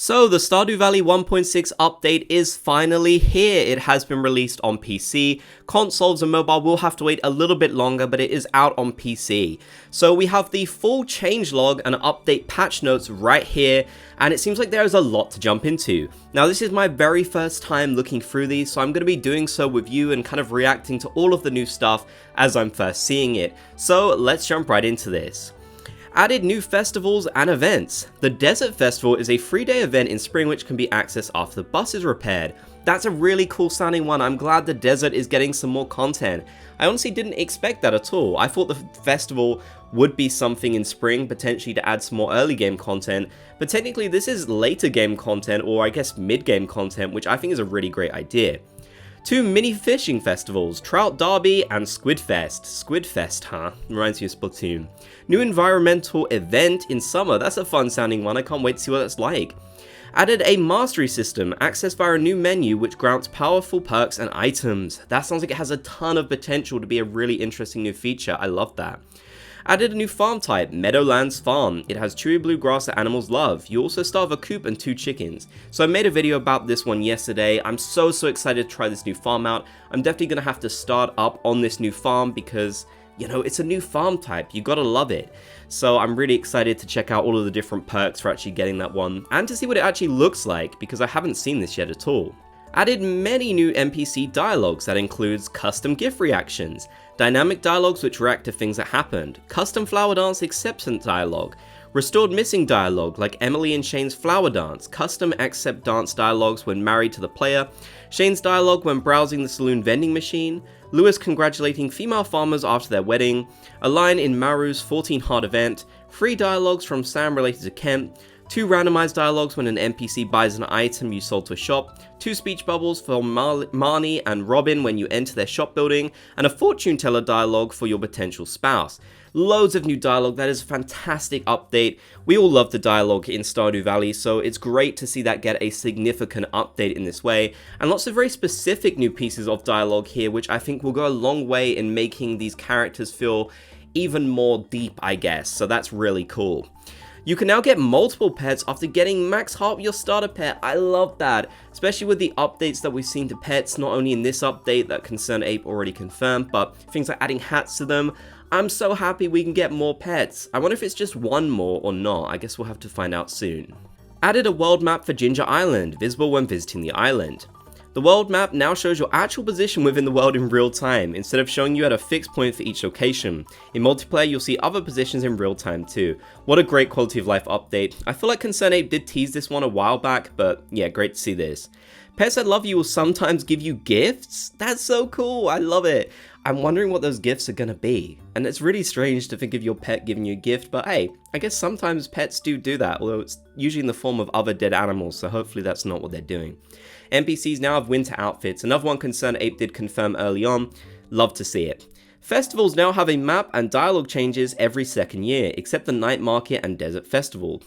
So the Stardew Valley 1.6 update is finally here. It has been released on PC. Consoles and mobile will have to wait a little bit longer, but it is out on PC. So we have the full changelog and update patch notes right here, and it seems like there is a lot to jump into. Now this is my very first time looking through these, so I'm going to be doing so with you and kind of reacting to all of the new stuff as I'm first seeing it. So let's jump right into this. Added new festivals and events. The Desert Festival is a 3-day event in spring which can be accessed after the bus is repaired. That's a really cool sounding one. I'm glad the desert is getting some more content. I honestly didn't expect that at all. I thought the festival would be something in spring, potentially to add some more early game content, but technically this is later game content, or I guess mid game content, which I think is a really great idea. 2 mini fishing festivals, Trout Derby and Squidfest. Squidfest, huh? Reminds me of Splatoon. New environmental event in summer. That's a fun sounding one. I can't wait to see what that's like. Added a mastery system, accessed via a new menu which grants powerful perks and items. That sounds like it has a ton of potential to be a really interesting new feature. I love that. Added a new farm type, Meadowlands Farm. It has chewy blue grass that animals love. You also start with a coop and 2 chickens. So I made a video about this one yesterday. I'm so excited to try this new farm out. I'm definitely going to have to start up on this new farm because, you know, it's a new farm type. You gotta love it. So I'm really excited to check out all of the different perks for actually getting that one and to see what it actually looks like because I haven't seen this yet at all. Added many new NPC dialogues that includes custom GIF reactions, dynamic dialogues which react to things that happened, custom flower dance acceptance dialogue, restored missing dialogue like Emily and Shane's flower dance, custom accept dance dialogues when married to the player, Shane's dialogue when browsing the saloon vending machine, Lewis congratulating female farmers after their wedding, a line in Maru's 14 hard event, 3 dialogues from Sam related to Kent, 2 randomized dialogues when an NPC buys an item you sold to a shop, 2 speech bubbles for Marnie and Robin when you enter their shop building, and a fortune teller dialogue for your potential spouse. Loads of new dialogue. That is a fantastic update. We all love the dialogue in Stardew Valley, so it's great to see that get a significant update in this way, and lots of very specific new pieces of dialogue here, which I think will go a long way in making these characters feel even more deep, I guess, so that's really cool. You can now get multiple pets after getting max heart with your starter pet. I love that, especially with the updates that we've seen to pets, not only in this update that Concern Ape already confirmed, but things like adding hats to them. I'm so happy we can get more pets. I wonder if it's just one more or not. I guess we'll have to find out soon. Added a world map for Ginger Island, visible when visiting the island. The world map now shows your actual position within the world in real time, instead of showing you at a fixed point for each location. In multiplayer, you'll see other positions in real time too. What a great quality of life update. I feel like Concern Ape did tease this one a while back, but yeah, great to see this. Pets That Love You will sometimes give you gifts? That's so cool, I love it. I'm wondering what those gifts are gonna be. And it's really strange to think of your pet giving you a gift, but hey, I guess sometimes pets do that, although it's usually in the form of other dead animals, so hopefully that's not what they're doing. NPCs now have winter outfits, another one Concern Ape did confirm early on, love to see it. Festivals now have a map and dialogue changes every second year, except the Night Market and Desert Festival.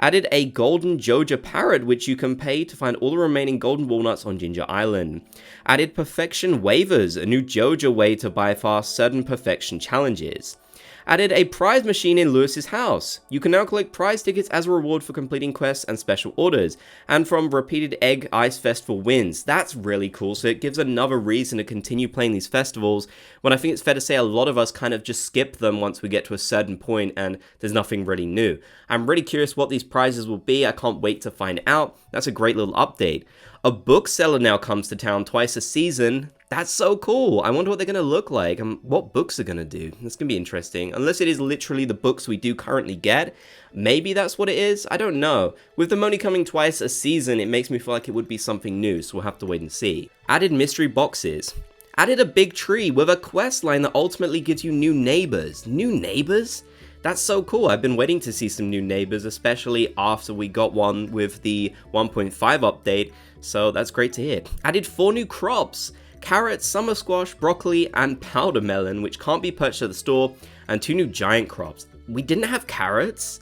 Added a golden Joja parrot which you can pay to find all the remaining golden walnuts on Ginger Island. Added perfection waivers, a new Joja way to bypass certain perfection challenges. Added a prize machine in Lewis's house. You can now collect prize tickets as a reward for completing quests and special orders, and from repeated Egg Ice Festival wins. That's really cool, so it gives another reason to continue playing these festivals, when I think it's fair to say a lot of us kind of just skip them once we get to a certain point and there's nothing really new. I'm really curious what these prizes will be, I can't wait to find out. That's a great little update. A bookseller now comes to town twice a season. That's so cool. I wonder what they're going to look like and what books are going to do. That's going to be interesting. Unless it is literally the books we do currently get. Maybe that's what it is. I don't know. With them only coming twice a season, it makes me feel like it would be something new, so we'll have to wait and see. Added mystery boxes. Added a big tree with a quest line that ultimately gives you new neighbors. New neighbors? That's so cool. I've been waiting to see some new neighbors, especially after we got one with the 1.5 update, so that's great to hear. Added 4 new crops. Carrots, summer squash, broccoli, and powder melon, which can't be purchased at the store, and 2 new giant crops. We didn't have carrots?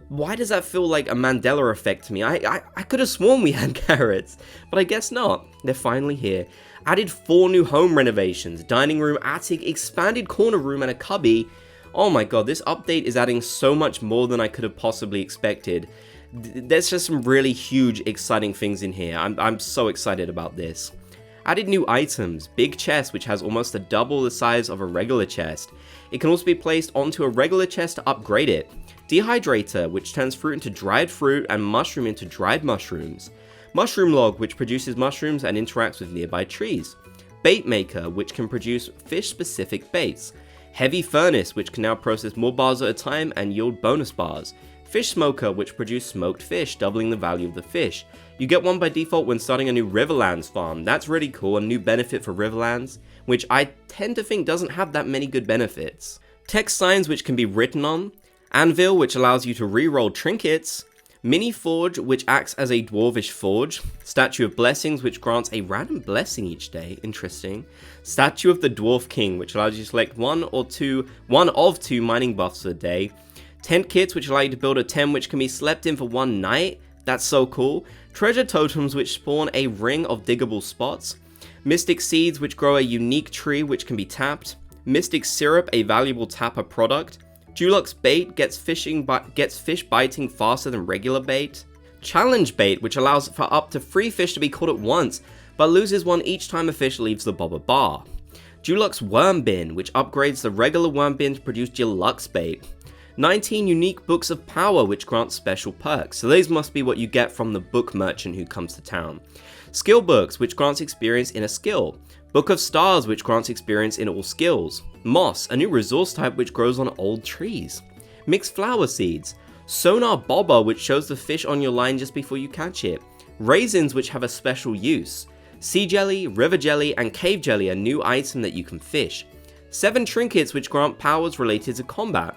Why does that feel like a Mandela effect to me? I could have sworn we had carrots, but I guess not. They're finally here. Added 4 new home renovations, dining room, attic, expanded corner room, and a cubby. Oh my god, this update is adding so much more than I could have possibly expected. There's just some really huge, exciting things in here. I'm so excited about this. Added new items, big chest which has almost double the size of a regular chest. It can also be placed onto a regular chest to upgrade it. Dehydrator, which turns fruit into dried fruit and mushroom into dried mushrooms. Mushroom log, which produces mushrooms and interacts with nearby trees. Bait maker, which can produce fish specific baits. Heavy furnace, which can now process more bars at a time and yield bonus bars. Fish smoker, which produce smoked fish, doubling the value of the fish. You get one by default when starting a new Riverlands farm. That's really cool, a new benefit for Riverlands, which I tend to think doesn't have that many good benefits. Text signs which can be written on. Anvil, which allows you to re-roll trinkets. Mini forge, which acts as a dwarvish forge. Statue of blessings, which grants a random blessing each day. Interesting. Statue of the dwarf king, which allows you to select one of two mining buffs a day. Tent kits, which allow you to build a tent which can be slept in for one night. That's so cool. Treasure totems, which spawn a ring of diggable spots. Mystic seeds, which grow a unique tree which can be tapped. Mystic syrup, a valuable tapper product. Dulux bait gets fish biting faster than regular bait. Challenge bait, which allows for up to 3 fish to be caught at once, but loses one each time a fish leaves the bobber bar. Dulux worm bin, which upgrades the regular worm bin to produce deluxe bait. 19 unique books of power, which grant special perks, so these must be what you get from the book merchant who comes to town. Skill books, which grants experience in a skill. Book of Stars, which grants experience in all skills. Moss, a new resource type which grows on old trees. Mixed flower seeds. Sonar bobber, which shows the fish on your line just before you catch it. Raisins, which have a special use. Sea jelly, river jelly, and cave jelly, a new item that you can fish. 7 trinkets, which grant powers related to combat.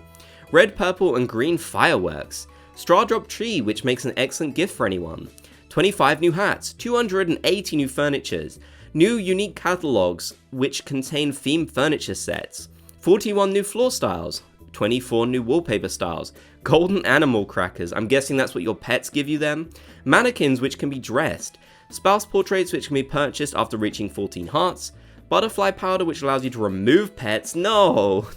Red, purple, and green fireworks. Straw drop tree, which makes an excellent gift for anyone. 25 new hats, 280 new furnitures. New unique catalogs, which contain themed furniture sets. 41 new floor styles. 24 new wallpaper styles. Golden animal crackers, I'm guessing that's what your pets give you then. Mannequins, which can be dressed. Spouse portraits, which can be purchased after reaching 14 hearts. Butterfly powder, which allows you to remove pets. No,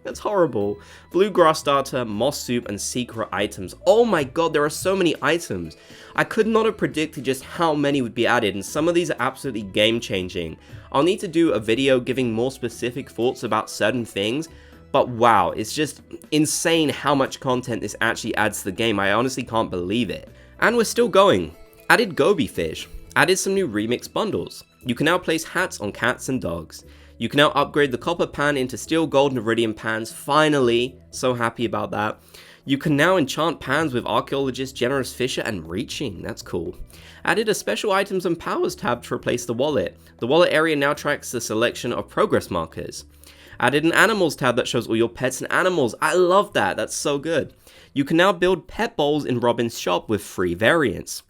that's horrible. Bluegrass starter, moss soup, and secret items. Oh my god, there are so many items. I could not have predicted just how many would be added, and some of these are absolutely game changing. I'll need to do a video giving more specific thoughts about certain things, but wow, it's just insane how much content this actually adds to the game. I honestly can't believe it. And we're still going. Added goby fish. Added some new remix bundles. You can now place hats on cats and dogs. You can now upgrade the copper pan into steel, gold, and iridium pans, finally. So happy about that. You can now enchant pans with Archaeologist, Generous Fisher, and Reaching. That's cool. Added a special items and powers tab to replace the wallet. The wallet area now tracks the selection of progress markers. Added an animals tab that shows all your pets and animals. I love that, that's so good. You can now build pet bowls in Robin's shop with free variants.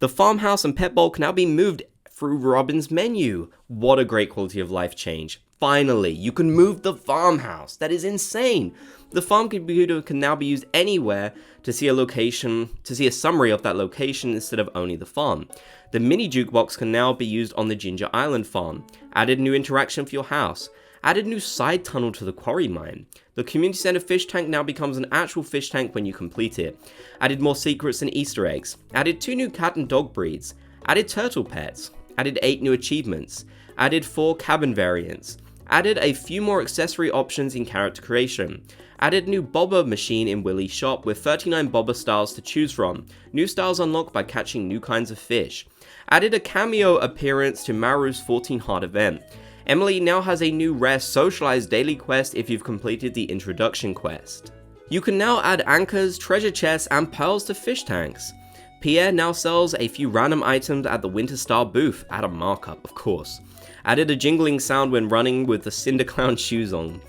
The farmhouse and pet bowl can now be moved through Robin's menu. What a great quality of life change. Finally, you can move the farmhouse. That is insane. The farm computer can now be used anywhere to see a summary of that location instead of only the farm. The mini jukebox can now be used on the Ginger Island farm. Added new interaction for your house. Added new side tunnel to the quarry mine. The community center fish tank now becomes an actual fish tank when you complete it. Added more secrets and Easter eggs. Added 2 new cat and dog breeds. Added turtle pets. Added 8 new achievements. Added 4 cabin variants. Added a few more accessory options in character creation. Added new bobber machine in Willie's shop with 39 bobber styles to choose from. New styles unlocked by catching new kinds of fish. Added a cameo appearance to Maru's 14 heart event. Emily now has a new rare socialized daily quest if you've completed the introduction quest. You can now add anchors, treasure chests, and pearls to fish tanks. Pierre now sells a few random items at the Winter Star booth, at a markup of course. Added a jingling sound when running with the Cinder Clown shoes on.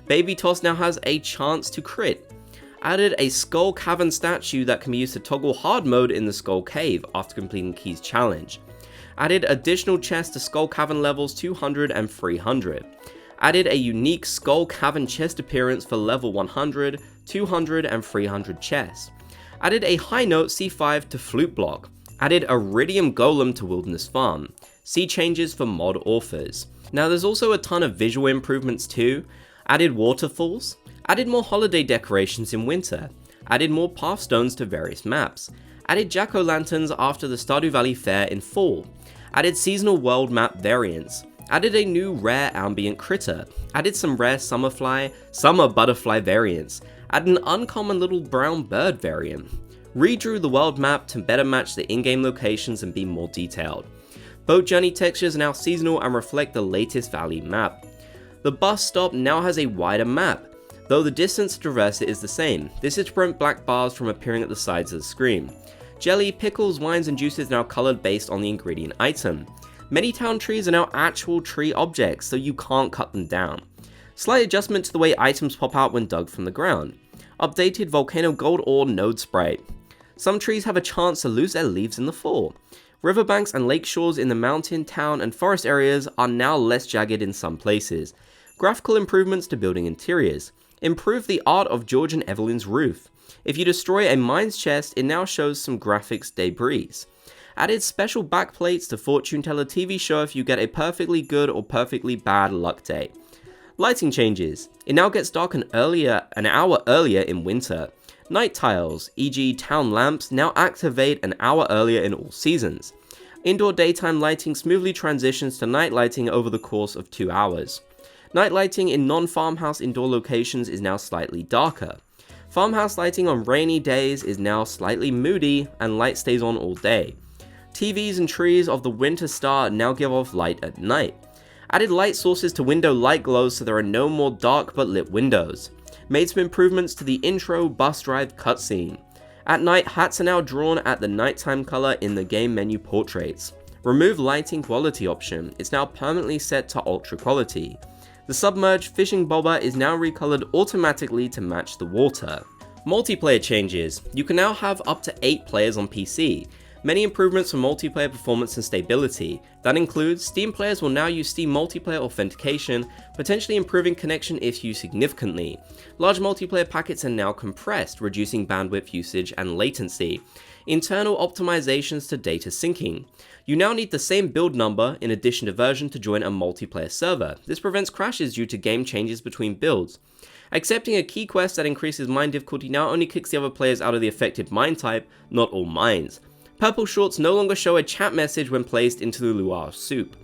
Baby Toss now has a chance to crit. Added a Skull Cavern statue that can be used to toggle hard mode in the Skull Cave after completing Key's challenge. Added additional chests to Skull Cavern levels 200 and 300. Added a unique Skull Cavern chest appearance for level 100, 200 and 300 chests. Added a high note C5 to Flute Block. Added Iridium Golem to Wilderness Farm. See changes for mod authors. Now there's also a ton of visual improvements too. Added waterfalls. Added more holiday decorations in winter. Added more path stones to various maps. Added jack-o'-lanterns after the Stardew Valley fair in fall. Added seasonal world map variants. Added a new rare ambient critter. Added some rare summer butterfly variants. Added an uncommon little brown bird variant. Redrew the world map to better match the in-game locations and be more detailed. Boat journey textures are now seasonal and reflect the latest Valley map. The bus stop now has a wider map, though the distance to traverse it is the same. This is to prevent black bars from appearing at the sides of the screen. Jelly, pickles, wines and juices are now coloured based on the ingredient item. Many town trees are now actual tree objects, so you can't cut them down. Slight adjustment to the way items pop out when dug from the ground. Updated volcano gold ore node sprite. Some trees have a chance to lose their leaves in the fall. Riverbanks and lake shores in the mountain, town and forest areas are now less jagged in some places. Graphical improvements to building interiors. Improve the art of George and Evelyn's roof. If you destroy a mine's chest, it now shows some graphics debris. Added special backplates to Fortune Teller TV show if you get a perfectly good or perfectly bad luck day. Lighting changes. It now gets dark an hour earlier in winter. Night tiles, e.g. town lamps, now activate an hour earlier in all seasons. Indoor daytime lighting smoothly transitions to night lighting over the course of 2 hours. Night lighting in non-farmhouse indoor locations is now slightly darker. Farmhouse lighting on rainy days is now slightly moody and light stays on all day. TVs and trees of the winter star now give off light at night. Added light sources to window light glows so there are no more dark but lit windows. Made some improvements to the intro bus drive cutscene. At night, hats are now drawn at the nighttime color in the game menu portraits. Remove lighting quality option. It's now permanently set to ultra quality. The submerged fishing bobber is now recolored automatically to match the water. Multiplayer changes. You can now have up to 8 players on PC. Many improvements for multiplayer performance and stability. That includes Steam players will now use Steam multiplayer authentication, potentially improving connection issues significantly. Large multiplayer packets are now compressed, reducing bandwidth usage and latency. Internal optimizations to data syncing. You now need the same build number in addition to version to join a multiplayer server. This prevents crashes due to game changes between builds. Accepting a key quest that increases mine difficulty now only kicks the other players out of the affected mine type, not all mines. Purple shorts no longer show a chat message when placed into the luau soup.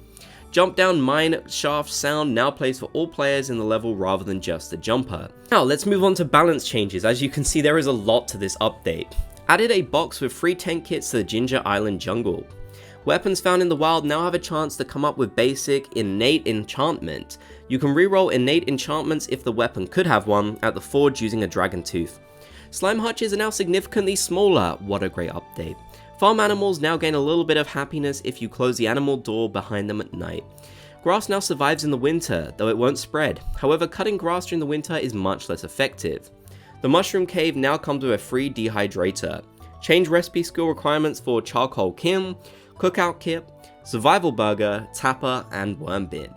Jump down mine shaft sound now plays for all players in the level rather than just the jumper. Now let's move on to balance changes. As you can see, there is a lot to this update. Added a box with free tank kits to the Ginger Island jungle. Weapons found in the wild now have a chance to come up with basic innate enchantment. You can reroll innate enchantments if the weapon could have one at the forge using a dragon tooth. Slime hutches are now significantly smaller. What a great update. Farm animals now gain a little bit of happiness if you close the animal door behind them at night. Grass now survives in the winter, though it won't spread. However, cutting grass during the winter is much less effective. The mushroom cave now comes with a free dehydrator. Change recipe skill requirements for charcoal kiln, cookout kit, survival burger, tapper, and worm bin.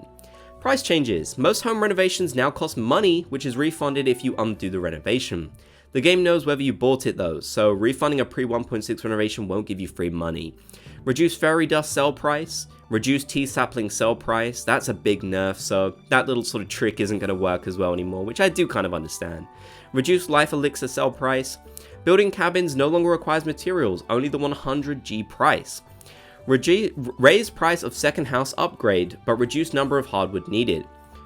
Price changes. Most home renovations now cost money, which is refunded if you undo the renovation. The game knows whether you bought it though, so refunding a pre-1.6 renovation won't give you free money. Reduce fairy dust sell price, reduce tea sapling sell price. That's a big nerf, so that little sort of trick isn't going to work as well anymore, which I do kind of understand. Reduce life elixir sell price. Building cabins no longer requires materials, only the 100G price. Raise price of second house upgrade, but reduce number of hardwood needed.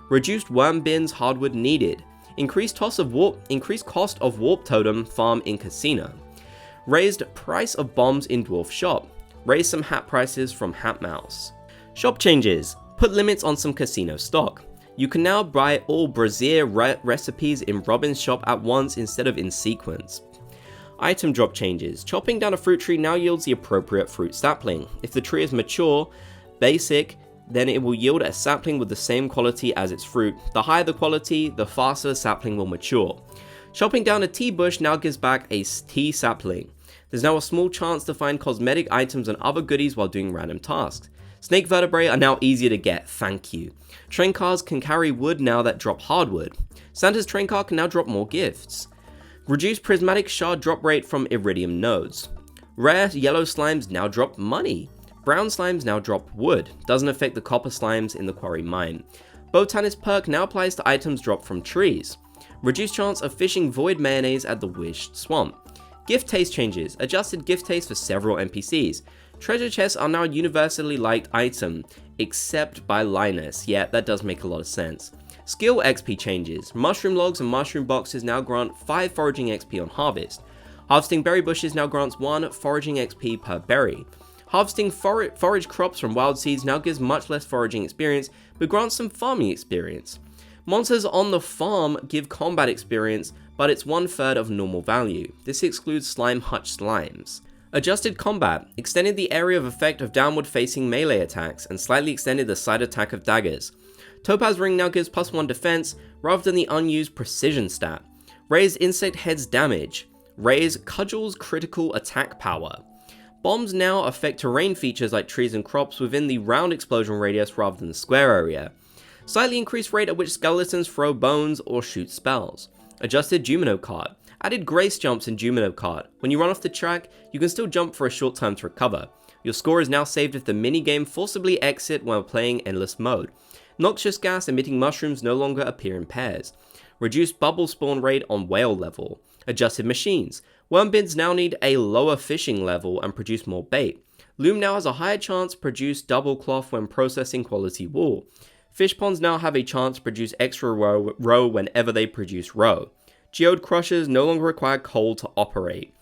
Reduced worm bins hardwood needed. Increased cost of warp totem farm in casino. Raised price of bombs in dwarf shop. Raise some hat prices from Hat Mouse. Shop changes. Put limits on some casino stock. You can now buy all brazier recipes in Robin's shop at once instead of in sequence. Item drop changes. Chopping down a fruit tree now yields the appropriate fruit sapling. If the tree is mature, basic, then it will yield a sapling with the same quality as its fruit. The higher the quality, the faster the sapling will mature. Chopping down a tea bush now gives back a tea sapling. There's now a small chance to find cosmetic items and other goodies while doing random tasks. Snake vertebrae are now easier to get, thank you. Train cars can carry wood now that drop hardwood. Santa's train car can now drop more gifts. Reduce prismatic shard drop rate from iridium nodes. Rare yellow slimes now drop money. Brown slimes now drop wood, doesn't affect the copper slimes in the quarry mine. Botanist perk now applies to items dropped from trees. Reduced chance of fishing void mayonnaise at the wished swamp. Gift taste changes, adjusted gift taste for several NPCs. Treasure chests are now a universally liked item, except by Linus. Yeah, that does make a lot of sense. Skill XP changes, mushroom logs and mushroom boxes now grant 5 foraging XP on harvest. Harvesting berry bushes now grants 1 foraging XP per berry. Harvesting forage crops from wild seeds now gives much less foraging experience, but grants some farming experience. Monsters on the farm give combat experience, but it's 1/3 of normal value. This excludes slime hutch slimes. Adjusted combat, extended the area of effect of downward facing melee attacks, and slightly extended the side attack of daggers. Topaz Ring now gives +1 defense, rather than the unused precision stat. Raised insect heads damage. Raise Cudgel's critical attack power. Bombs now affect terrain features like trees and crops within the round explosion radius rather than the square area. Slightly increased rate at which skeletons throw bones or shoot spells. Adjusted Jumino card. Added grace jumps in Jumino card. When you run off the track, you can still jump for a short time to recover. Your score is now saved if the minigame forcibly exit while playing endless mode. Noxious gas emitting mushrooms no longer appear in pairs. Reduced bubble spawn rate on whale level. Adjusted machines. Worm bins now need a lower fishing level and produce more bait. Loom now has a higher chance to produce double cloth when processing quality wool. Fish ponds now have a chance to produce extra roe whenever they produce roe. Geode crushers no longer require coal to operate.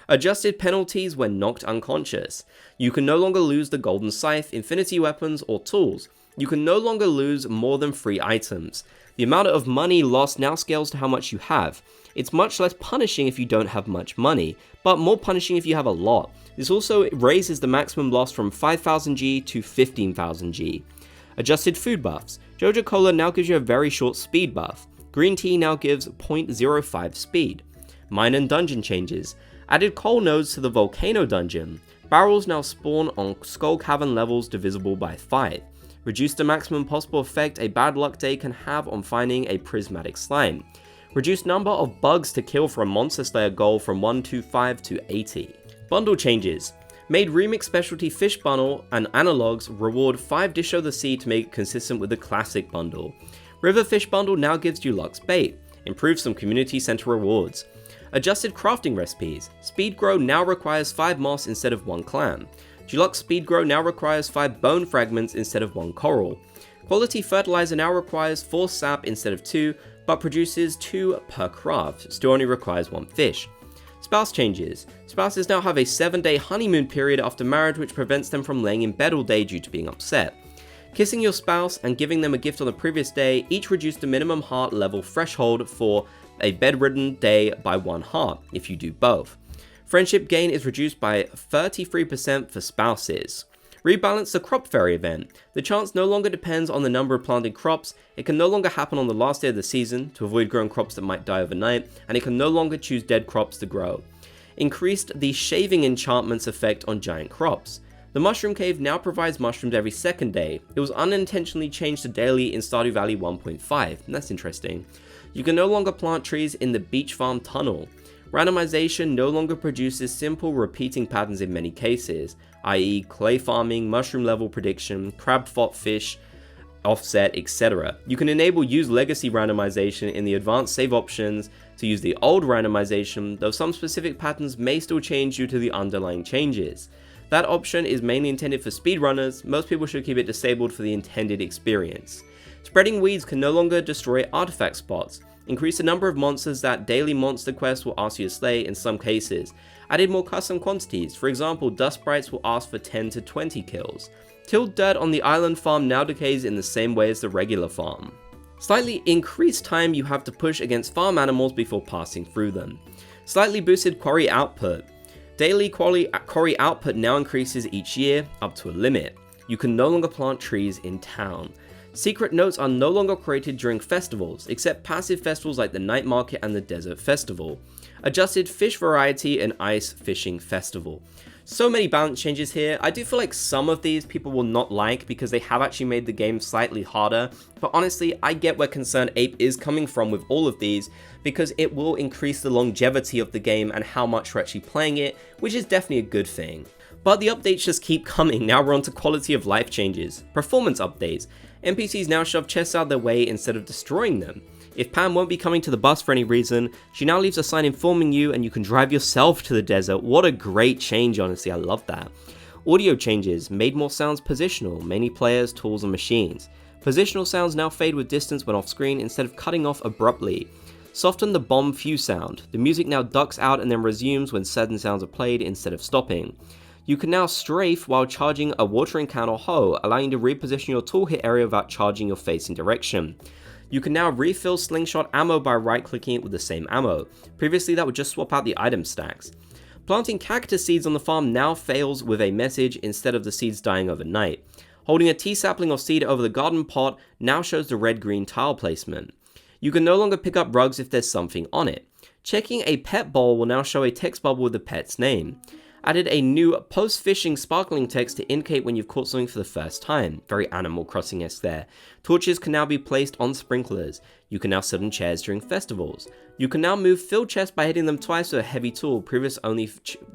Adjusted penalties when knocked unconscious. You can no longer lose the golden scythe, infinity weapons, or tools. You can no longer lose more than 3 items. The amount of money lost now scales to how much you have. It's much less punishing if you don't have much money, but more punishing if you have a lot. This also raises the maximum loss from 5000 G to 15,000 G. Adjusted food buffs. Joja Cola now gives you a very short speed buff. Green tea now gives 0.05 speed. Mine and dungeon changes. Added coal nodes to the volcano dungeon. Barrels now spawn on skull cavern levels divisible by 5. Reduce the maximum possible effect a bad luck day can have on finding a prismatic slime. Reduce number of bugs to kill for a monster slayer goal from 125 to 80. Bundle changes. Made remix specialty fish bundle and analogs reward 5 Dish of the Sea to make it consistent with the classic bundle. River fish bundle now gives you Lux bait. Improves some community center rewards. Adjusted crafting recipes. Speed grow now requires 5 moss instead of 1 clam. Deluxe Speed Grow now requires 5 bone fragments instead of 1 coral. Quality Fertilizer now requires 4 sap instead of 2, but produces 2 per craft, still only requires 1 fish. Spouse changes. Spouses now have a 7-day honeymoon period after marriage which prevents them from laying in bed all day due to being upset. Kissing your spouse and giving them a gift on the previous day each reduce the minimum heart level threshold for a bedridden day by 1 heart, if you do both. Friendship gain is reduced by 33% for spouses. Rebalance the crop fairy event. The chance no longer depends on the number of planted crops, it can no longer happen on the last day of the season to avoid growing crops that might die overnight, and it can no longer choose dead crops to grow. Increased the shaving enchantments effect on giant crops. The mushroom cave now provides mushrooms every 2nd day. It was unintentionally changed to daily in Stardew Valley 1.5, that's interesting. You can no longer plant trees in the beach farm tunnel. Randomization no longer produces simple repeating patterns in many cases, i.e. clay farming, mushroom level prediction, crab fought fish, offset, etc. You can enable use legacy randomization in the advanced save options to use the old randomization, though some specific patterns may still change due to the underlying changes. That option is mainly intended for speedrunners, most people should keep it disabled for the intended experience. Spreading weeds can no longer destroy artifact spots. Increase the number of monsters that daily monster quests will ask you to slay in some cases. Added more custom quantities, for example dust sprites will ask for 10 to 20 kills. Tilled dirt on the island farm now decays in the same way as the regular farm. Slightly increased time you have to push against farm animals before passing through them. Slightly boosted quarry output. Daily quarry output now increases each year, up to a limit. You can no longer plant trees in town. Secret notes are no longer created during festivals, except passive festivals like the Night Market and the Desert Festival. Adjusted fish variety and ice fishing festival. So many balance changes here. I do feel like some of these people will not like because they have actually made the game slightly harder, but honestly, I get where Concerned Ape is coming from with all of these because it will increase the longevity of the game and how much we're actually playing it, which is definitely a good thing. But the updates just keep coming. Now we're on to quality of life changes. Performance updates. NPCs now shove chests out their way instead of destroying them. If Pam won't be coming to the bus for any reason, she now leaves a sign informing you and you can drive yourself to the desert. What a great change, honestly, I love that. Audio changes, made more sounds positional, many players, tools and machines. Positional sounds now fade with distance when off screen instead of cutting off abruptly. Soften the bomb fuse sound. The music now ducks out and then resumes when certain sounds are played instead of stopping. You can now strafe while charging a watering can or hoe, allowing you to reposition your tool hit area without charging your facing direction. You can now refill slingshot ammo by right-clicking it with the same ammo. Previously that would just swap out the item stacks. Planting cactus seeds on the farm now fails with a message instead of the seeds dying overnight. Holding a tea sapling or seed over the garden pot now shows the red-green tile placement. You can no longer pick up rugs if there's something on it. Checking a pet bowl will now show a text bubble with the pet's name. Added a new post-fishing sparkling text to indicate when you've caught something for the first time. Very Animal Crossing-esque there. Torches can now be placed on sprinklers. You can now sit on chairs during festivals. You can now move filled chests by hitting them twice with a heavy tool, previous only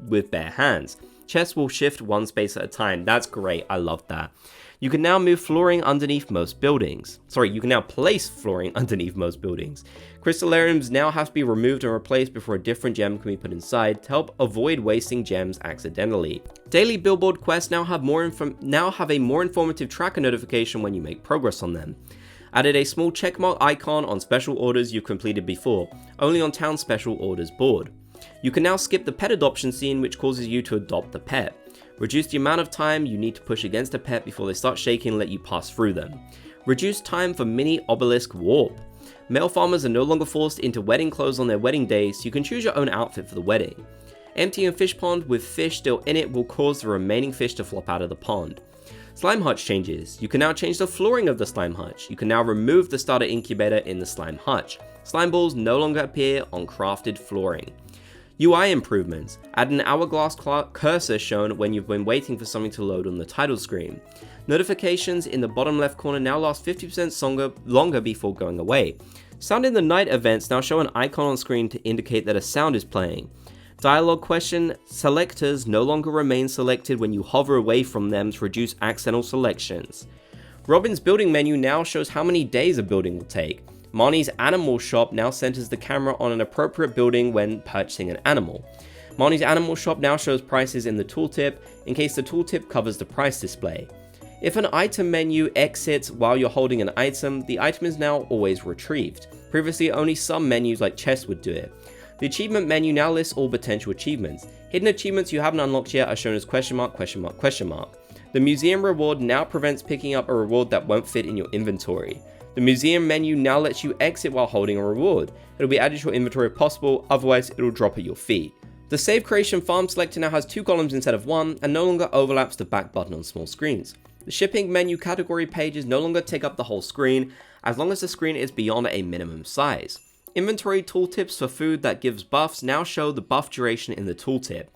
with bare hands. Chests will shift one space at a time. That's great, I love that. You can now move flooring underneath most buildings. You can now place flooring underneath most buildings. Crystallariums now have to be removed and replaced before a different gem can be put inside to help avoid wasting gems accidentally. Daily billboard quests now have a more informative tracker notification when you make progress on them. Added a small checkmark icon on special orders you've completed before, only on town special orders board. You can now skip the pet adoption scene, which causes you to adopt the pet. Reduce the amount of time you need to push against a pet before they start shaking and let you pass through them. Reduce time for mini obelisk warp. Male farmers are no longer forced into wedding clothes on their wedding day, so you can choose your own outfit for the wedding. Emptying a fish pond with fish still in it will cause the remaining fish to flop out of the pond. Slime hutch changes. You can now change the flooring of the slime hutch. You can now remove the starter incubator in the slime hutch. Slime balls no longer appear on crafted flooring. UI improvements. Add an hourglass cursor shown when you've been waiting for something to load on the title screen. Notifications in the bottom left corner now last 50% longer before going away. Sound in the night events now show an icon on screen to indicate that a sound is playing. Dialogue question selectors no longer remain selected when you hover away from them to reduce accidental selections. Robin's building menu now shows how many days a building will take. Marnie's animal shop now centers the camera on an appropriate building when purchasing an animal. Marnie's animal shop now shows prices in the tooltip in case the tooltip covers the price display. If an item menu exits while you're holding an item, the item is now always retrieved. Previously, only some menus like chests would do it. The achievement menu now lists all potential achievements. Hidden achievements you haven't unlocked yet are shown as question mark, question mark, question mark. The museum reward now prevents picking up a reward that won't fit in your inventory. The museum menu now lets you exit while holding a reward. It'll be added to your inventory if possible, otherwise it'll drop at your feet. The save creation farm selector now has 2 columns instead of 1 and no longer overlaps the back button on small screens. The shipping menu category pages no longer take up the whole screen, as long as the screen is beyond a minimum size. Inventory tooltips for food that gives buffs now show the buff duration in the tooltip.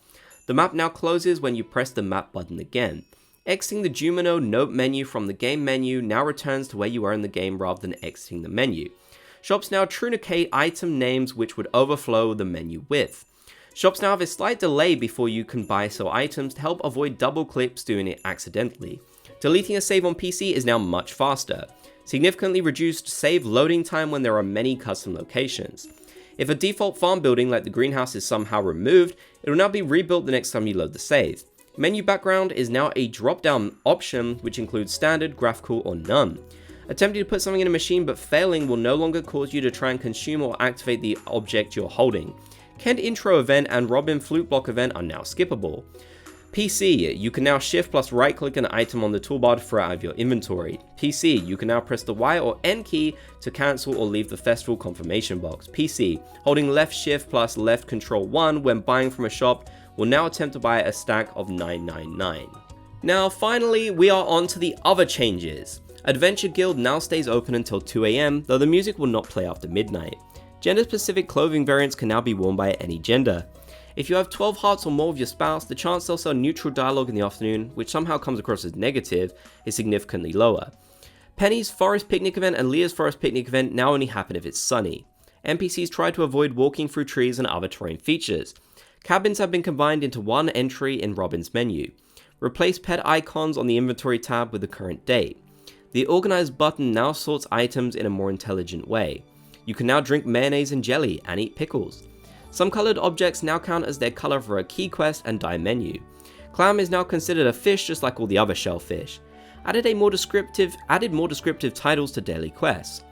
The map now closes when you press the map button again. Exiting the Jumino note menu from the game menu now returns to where you are in the game rather than exiting the menu. Shops now truncate item names which would overflow the menu width. Shops now have a slight delay before you can buy sell items to help avoid double clicks doing it accidentally. Deleting a save on PC is now much faster. Significantly reduced save loading time when there are many custom locations. If a default farm building like the greenhouse is somehow removed, it will now be rebuilt the next time you load the save. Menu background is now a drop-down option which includes standard, graphical, or none. Attempting to put something in a machine but failing will no longer cause you to try and consume or activate the object you're holding. Kent intro event and Robin flute block event are now skippable. PC, you can now shift plus right click an item on the toolbar to throw it out of your inventory. PC, you can now press the Y or N key to cancel or leave the festival confirmation box. PC, holding left shift plus left control 1 when buying from a shop will now attempt to buy a stack of 999. Now finally, we are on to the other changes. Adventure Guild now stays open until 2 AM, though the music will not play after midnight. Gender-specific clothing variants can now be worn by any gender. If you have 12 hearts or more with your spouse, the chance they'll sell neutral dialogue in the afternoon, which somehow comes across as negative, is significantly lower. Penny's Forest Picnic event and Leah's Forest Picnic event now only happen if it's sunny. NPCs try to avoid walking through trees and other terrain features. Cabins have been combined into one entry in Robin's menu. Replace pet icons on the inventory tab with the current date. The organize button now sorts items in a more intelligent way. You can now drink mayonnaise and jelly and eat pickles. Some colored objects now count as their color for a key quest and die menu. Clam is now considered a fish just like all the other shellfish. Added more descriptive titles to daily quests.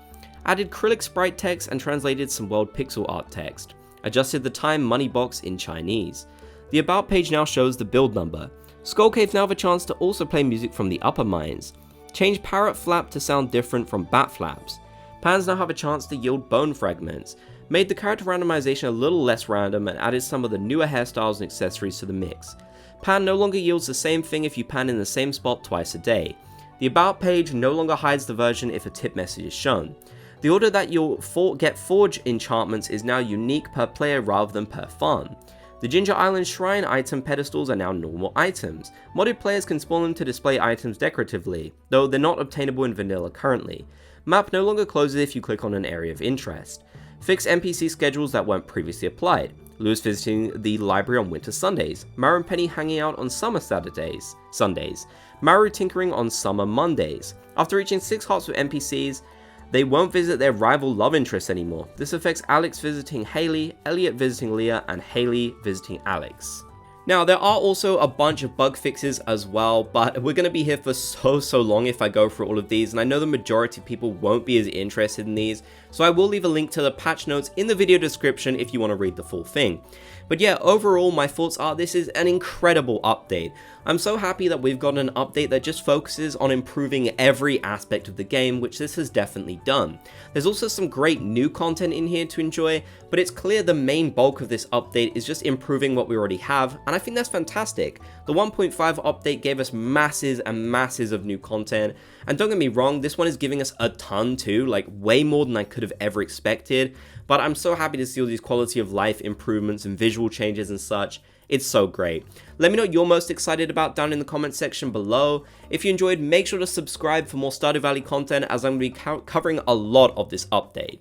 Added Krylic sprite text and translated some world pixel art text. Adjusted the time money box in Chinese. The about page now shows the build number. Skull Caves now have a chance to also play music from the upper mines. Change parrot flap to sound different from bat flaps. Pans now have a chance to yield bone fragments. Made the character randomization a little less random and added some of the newer hairstyles and accessories to the mix. Pan no longer yields the same thing if you pan in the same spot twice a day. The about page no longer hides the version if a tip message is shown. The order that you'll get forge enchantments is now unique per player rather than per farm. The Ginger Island Shrine item pedestals are now normal items. Modded players can spawn them to display items decoratively, though they're not obtainable in vanilla currently. Map no longer closes if you click on an area of interest. Fix NPC schedules that weren't previously applied. Lewis visiting the library on winter Sundays. Maru and Penny hanging out on summer Sundays. Maru tinkering on summer Mondays. After reaching 6 hearts with NPCs, they won't visit their rival love interests anymore. This affects Alex visiting Haley, Elliot visiting Leah, and Haley visiting Alex. Now, there are also a bunch of bug fixes as well, but we're going to be here for so long if I go through all of these, and I know the majority of people won't be as interested in these, so I will leave a link to the patch notes in the video description if you want to read the full thing. But yeah, overall, my thoughts are this is an incredible update. I'm so happy that we've got an update that just focuses on improving every aspect of the game, which this has definitely done. There's also some great new content in here to enjoy, but it's clear the main bulk of this update is just improving what we already have, and I think that's fantastic. The 1.5 update gave us masses and masses of new content, and don't get me wrong, this one is giving us a ton too, like way more than I could have ever expected, but I'm so happy to see all these quality of life improvements and visual changes and such. It's so great. Let me know what you're most excited about down in the comment section below. If you enjoyed, make sure to subscribe for more Stardew Valley content, as I'm going to be covering a lot of this update.